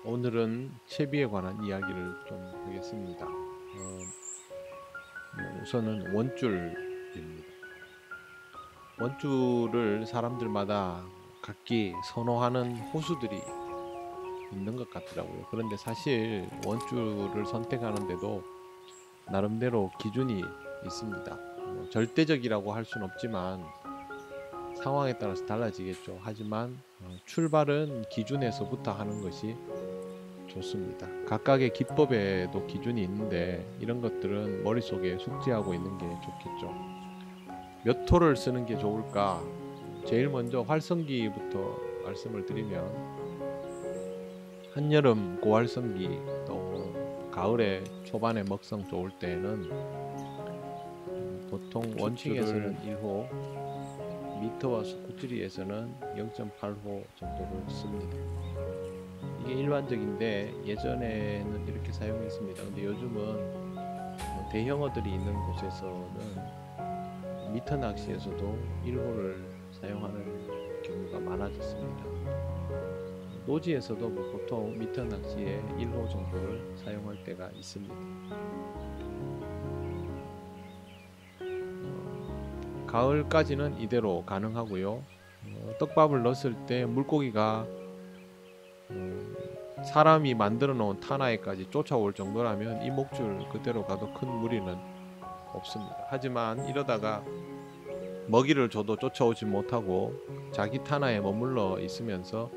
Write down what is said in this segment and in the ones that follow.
오늘은 채비에 관한 이야기를 좀 하겠습니다. 우선은 원줄입니다. 원줄을 사람들마다 각기 선호하는 호수들이 있는 것 같더라고요. 그런데 사실 원줄을 선택하는데도 나름대로 기준이 있습니다. 절대적이라고 할 수는 없지만 상황에 따라서 달라지겠죠. 하지만 출발은 기준에서부터 하는 것이 좋습니다. 각각의 기법에도 기준이 있는데 이런 것들은 머릿속에 숙지하고 있는 게 좋겠죠. 몇 호를 쓰는 게 좋을까? 제일 먼저 활성기부터 말씀을 드리면 한여름 고활성기, 또 가을에 초반에 먹성 좋을 때는 보통 원칙에서는 1호, 미터와 솟구치리에서는 0.8호 정도를 씁니다. 이게 일반적인데 예전에는 이렇게 사용했습니다. 근데 요즘은 대형어들이 있는 곳에서는 미터 낚시에서도 1호를 사용하는 경우가 많아졌습니다. 노지에서도 보통 미터 낚시에 1호 정도를 사용할 때가 있습니다. 가을까지는 이대로 가능하고요. 떡밥을 넣었을 때 물고기가 사람이 만들어 놓은 타나에까지 쫓아올 정도라면 이 목줄 그대로 가도 큰 무리는 없습니다. 하지만 이러다가 먹이를 줘도 쫓아오지 못하고 자기 타나에 머물러 있으면서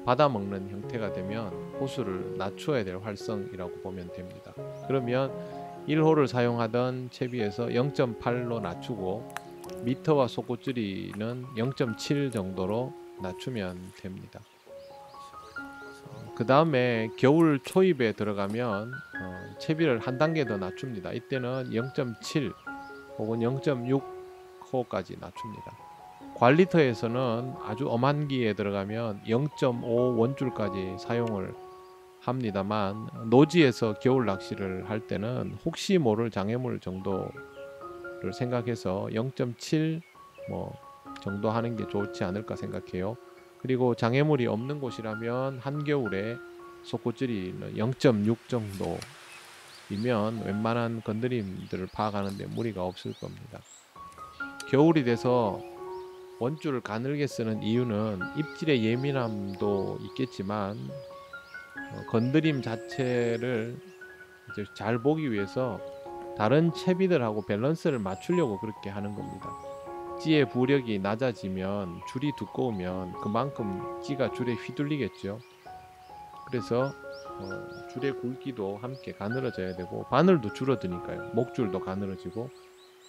받아먹는 형태가 되면 호수를 낮춰야 될 활성이라고 보면 됩니다. 그러면 1호를 사용하던 채비에서 0.8로 낮추고 미터와 솟구찌리는 0.7 정도로 낮추면 됩니다. 그 다음에 겨울 초입에 들어가면 채비를 한 단계 더 낮춥니다. 이때는 0.7 혹은 0.6호까지 낮춥니다. 관리터에서는 아주 엄한기에 들어가면 0.5 원줄까지 사용을 합니다만 노지에서 겨울 낚시를 할 때는 혹시 모를 장애물 정도를 생각해서 0.7 정도 하는 게 좋지 않을까 생각해요. 그리고 장애물이 없는 곳이라면 한겨울에 솟구찌리는 0.6 정도이면 웬만한 건드림들을 파악하는데 무리가 없을 겁니다. 겨울이 돼서 원줄을 가늘게 쓰는 이유는 입질의 예민함도 있겠지만 건드림 자체를 이제 잘 보기 위해서 다른 채비들하고 밸런스를 맞추려고 그렇게 하는 겁니다. 찌의 부력이 낮아지면 줄이 두꺼우면 그만큼 찌가 줄에 휘둘리겠죠. 그래서 줄의 굵기도 함께 가늘어져야 되고 바늘도 줄어드니까요. 목줄도 가늘어지고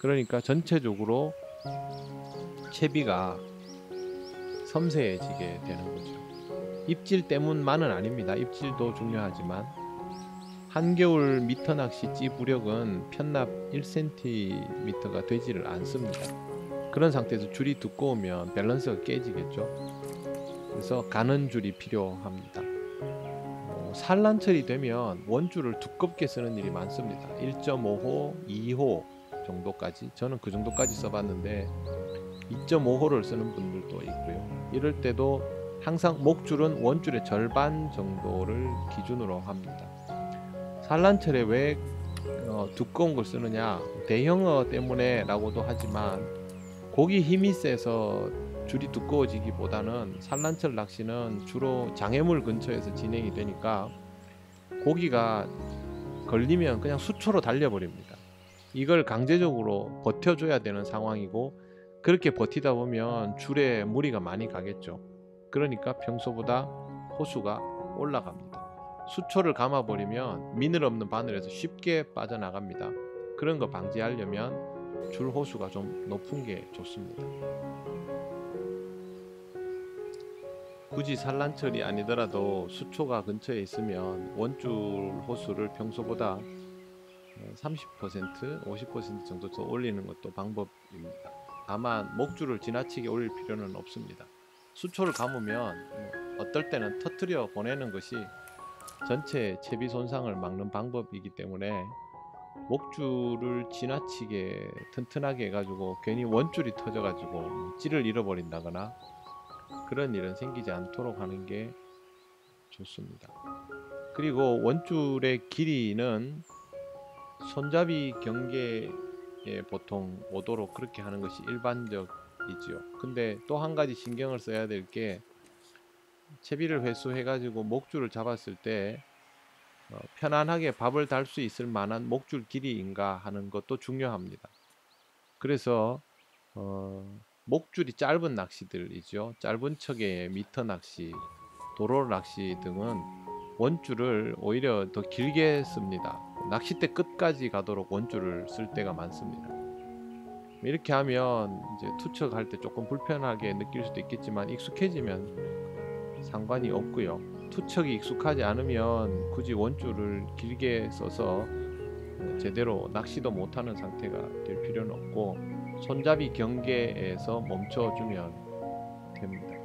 그러니까 전체적으로 채비가 섬세해지게 되는 거죠. 입질 때문만은 아닙니다. 입질도 중요하지만 한겨울 미터 낚시 찌 부력은 편납 1cm가 되지를 않습니다. 그런 상태에서 줄이 두꺼우면 밸런스가 깨지겠죠. 그래서 가는 줄이 필요합니다. 산란철이 되면 원줄을 두껍게 쓰는 일이 많습니다. 1.5호, 2호 정도까지, 저는 그 정도까지 써봤는데 2.5호를 쓰는 분들도 있고요. 이럴 때도 항상 목줄은 원줄의 절반 정도를 기준으로 합니다. 산란철에 왜 두꺼운 걸 쓰느냐, 대형어 때문에 라고도 하지만 고기 힘이 세서 줄이 두꺼워지기보다는 산란철 낚시는 주로 장애물 근처에서 진행이 되니까 고기가 걸리면 그냥 수초로 달려버립니다. 이걸 강제적으로 버텨줘야 되는 상황이고 그렇게 버티다 보면 줄에 무리가 많이 가겠죠. 그러니까 평소보다 호수가 올라갑니다. 수초를 감아버리면 미늘 없는 바늘에서 쉽게 빠져나갑니다. 그런 거 방지하려면 줄 호수가 좀 높은 게 좋습니다. 굳이 산란철이 아니더라도 수초가 근처에 있으면 원줄 호수를 평소보다 30%, 50% 정도 더 올리는 것도 방법입니다. 다만 목줄을 지나치게 올릴 필요는 없습니다. 수초를 감으면 어떨 때는 터뜨려 보내는 것이 전체 채비 손상을 막는 방법이기 때문에 목줄을 지나치게 튼튼하게 해가지고 괜히 원줄이 터져가지고 찌를 잃어버린다거나 그런 일은 생기지 않도록 하는 게 좋습니다. 그리고 원줄의 길이는 손잡이 경계에 보통 오도록 그렇게 하는 것이 일반적이지요. 근데 또 한 가지 신경을 써야 될 게, 채비를 회수해 가지고 목줄을 잡았을 때 편안하게 밥을 달 수 있을 만한 목줄 길이인가 하는 것도 중요합니다. 그래서 목줄이 짧은 낚시들이죠. 짧은 척의 미터 낚시, 도로 낚시 등은 원줄을 오히려 더 길게 씁니다. 낚싯대 끝까지 가도록 원줄을 쓸 때가 많습니다. 이렇게 하면 이제 투척할 때 조금 불편하게 느낄 수도 있겠지만 익숙해지면 상관이 없고요. 투척이 익숙하지 않으면 굳이 원줄을 길게 써서 제대로 낚시도 못하는 상태가 될 필요는 없고, 손잡이 경계에서 멈춰주면 됩니다.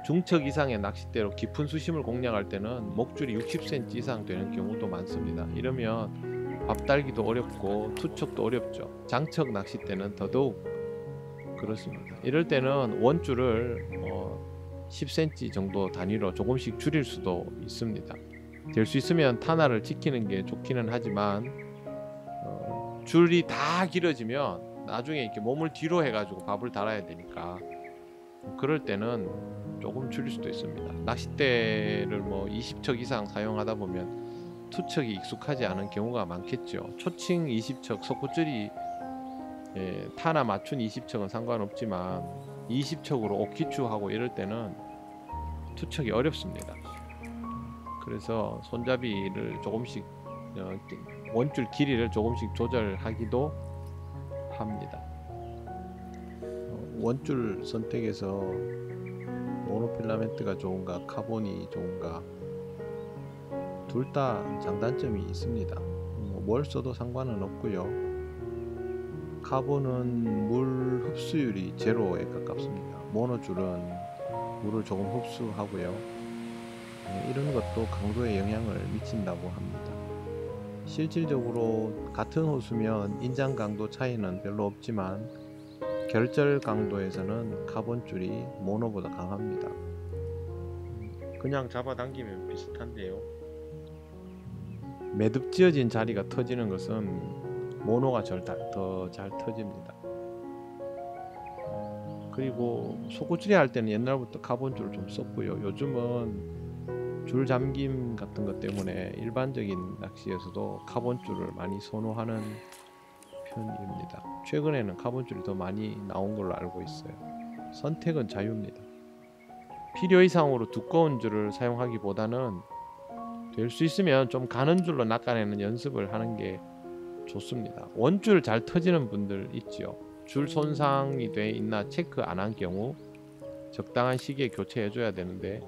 중척 이상의 낚싯대로 깊은 수심을 공략할 때는 목줄이 60cm 이상 되는 경우도 많습니다. 이러면 밥 달기도 어렵고 투척도 어렵죠. 장척 낚싯대는 더더욱 그렇습니다. 이럴 때는 원줄을 10cm 정도 단위로 조금씩 줄일 수도 있습니다. 될 수 있으면 탄화를 지키는 게 좋기는 하지만 줄이 다 길어지면 나중에 이렇게 몸을 뒤로 해가지고 밥을 달아야 되니까 그럴 때는 조금 줄일 수도 있습니다. 낚싯대를 뭐 20척 이상 사용하다 보면 투척이 익숙하지 않은 경우가 많겠죠. 초칭 20척, 속구줄이 타나 맞춘 20척은 상관없지만 20척으로 옥기추하고 이럴 때는 투척이 어렵습니다. 그래서 손잡이를 조금씩 원줄 길이를 조금씩 조절하기도 합니다. 원줄 선택에서 모노필라멘트가 좋은가 카본이 좋은가, 둘 다 장단점이 있습니다. 뭘 써도 상관은 없고요. 카본은 물 흡수율이 제로에 가깝습니다. 모노줄은 물을 조금 흡수하고요. 이런 것도 강도에 영향을 미친다고 합니다. 실질적으로 같은 호수면 인장 강도 차이는 별로 없지만 결절 강도에서는 카본줄이 모노보다 강합니다. 그냥 잡아당기면 비슷한데요. 매듭 지어진 자리가 터지는 것은 모노가 더 잘 터집니다. 그리고 속구줄이 할 때는 옛날부터 카본줄을 좀 썼고요. 요즘은 줄 잠김 같은 것 때문에 일반적인 낚시에서도 카본줄을 많이 선호하는 편입니다. 최근에는 카본줄이 더 많이 나온 걸로 알고 있어요. 선택은 자유입니다. 필요 이상으로 두꺼운 줄을 사용하기보다는 될 수 있으면 좀 가는 줄로 낚아내는 연습을 하는 게 좋습니다. 원줄 잘 터지는 분들 있지요. 줄 손상이 돼 있나 체크 안 한 경우 적당한 시기에 교체해 줘야 되는데,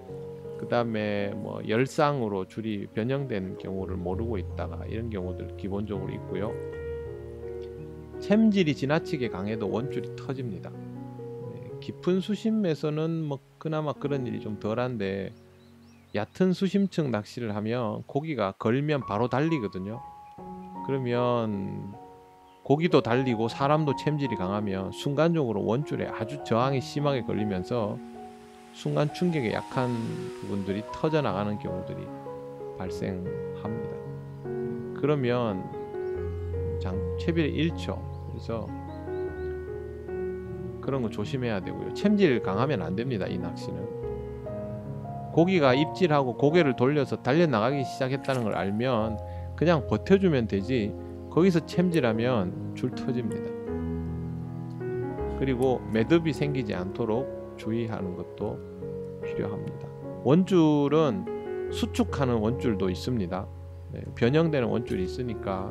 그 다음에 뭐 열상으로 줄이 변형된 경우를 모르고 있다가 이런 경우들 기본적으로 있고요. 챔질이 지나치게 강해도 원줄이 터집니다. 깊은 수심에서는 뭐 그나마 그런 일이 좀 덜한데, 얕은 수심층 낚시를 하면 고기가 걸면 바로 달리거든요. 그러면 고기도 달리고 사람도 챔질이 강하면 순간적으로 원줄에 아주 저항이 심하게 걸리면서 순간 충격에 약한 부분들이 터져나가는 경우들이 발생합니다. 그러면 채비를 잃죠. 그래서 그런 거 조심해야 되고요. 챔질 강하면 안 됩니다. 이 낚시는 고기가 입질하고 고개를 돌려서 달려나가기 시작했다는 걸 알면 그냥 버텨주면 되지, 거기서 챔질하면 줄 터집니다. 그리고 매듭이 생기지 않도록 주의하는 것도 필요합니다. 원줄은 수축하는 원줄도 있습니다. 변형되는 원줄이 있으니까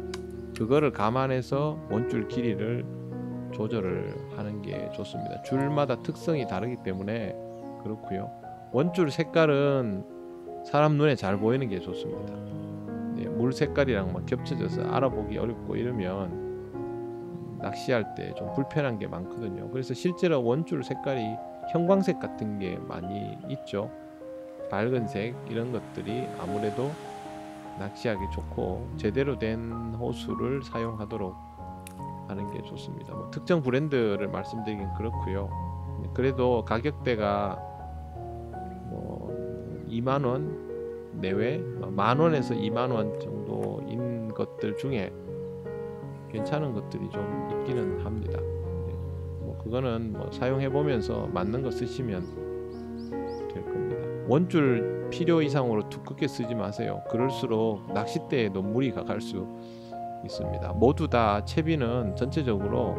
그거를 감안해서 원줄 길이를 조절을 하는 게 좋습니다. 줄마다 특성이 다르기 때문에 그렇고요. 원줄 색깔은 사람 눈에 잘 보이는 게 좋습니다. 물 색깔이랑 막 겹쳐져서 알아보기 어렵고 이러면 낚시할 때 좀 불편한 게 많거든요. 그래서 실제로 원줄 색깔이 형광색 같은 게 많이 있죠. 밝은색 이런 것들이 아무래도 낚시하기 좋고 제대로 된 호수를 사용하도록 하는 게 좋습니다. 뭐 특정 브랜드를 말씀드리긴 그렇고요. 그래도 가격대가 뭐 2만원 내외, 10,000원에서 20,000원 정도인 것들 중에 괜찮은 것들이 좀 있기는 합니다. 네. 뭐 그거는 뭐 사용해 보면서 맞는 거 쓰시면 될 겁니다. 원줄 필요 이상으로 두껍게 쓰지 마세요. 그럴수록 낚싯대에도 무리가 갈 수 있습니다. 모두 다 채비는 전체적으로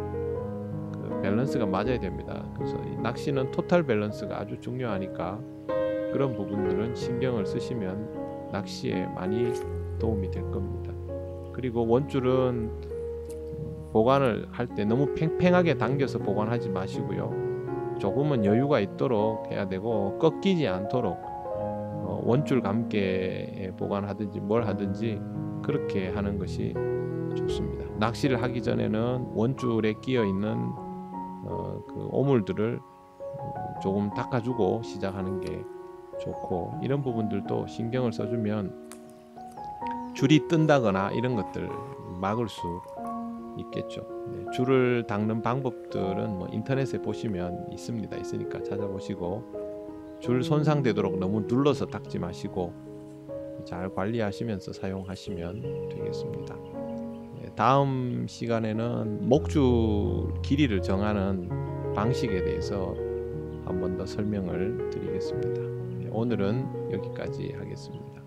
그 밸런스가 맞아야 됩니다. 그래서 이 낚시는 토탈 밸런스가 아주 중요하니까 그런 부분들은 신경을 쓰시면 낚시에 많이 도움이 될 겁니다. 그리고 원줄은 보관을 할 때 너무 팽팽하게 당겨서 보관하지 마시고요. 조금은 여유가 있도록 해야 되고 꺾이지 않도록 원줄 감개에 보관하든지 뭘 하든지 그렇게 하는 것이 좋습니다. 낚시를 하기 전에는 원줄에 끼어 있는 그 오물들을 조금 닦아주고 시작하는 게 좋고, 이런 부분들도 신경을 써주면 줄이 뜬다거나 이런 것들 막을 수 있겠죠. 네, 줄을 닦는 방법들은 뭐 인터넷에 보시면 있으니까 찾아보시고, 줄 손상되도록 너무 눌러서 닦지 마시고 잘 관리하시면서 사용하시면 되겠습니다. 네, 다음 시간에는 목줄 길이를 정하는 방식에 대해서 한 번 더 설명을 드리겠습니다. 네, 오늘은 여기까지 하겠습니다.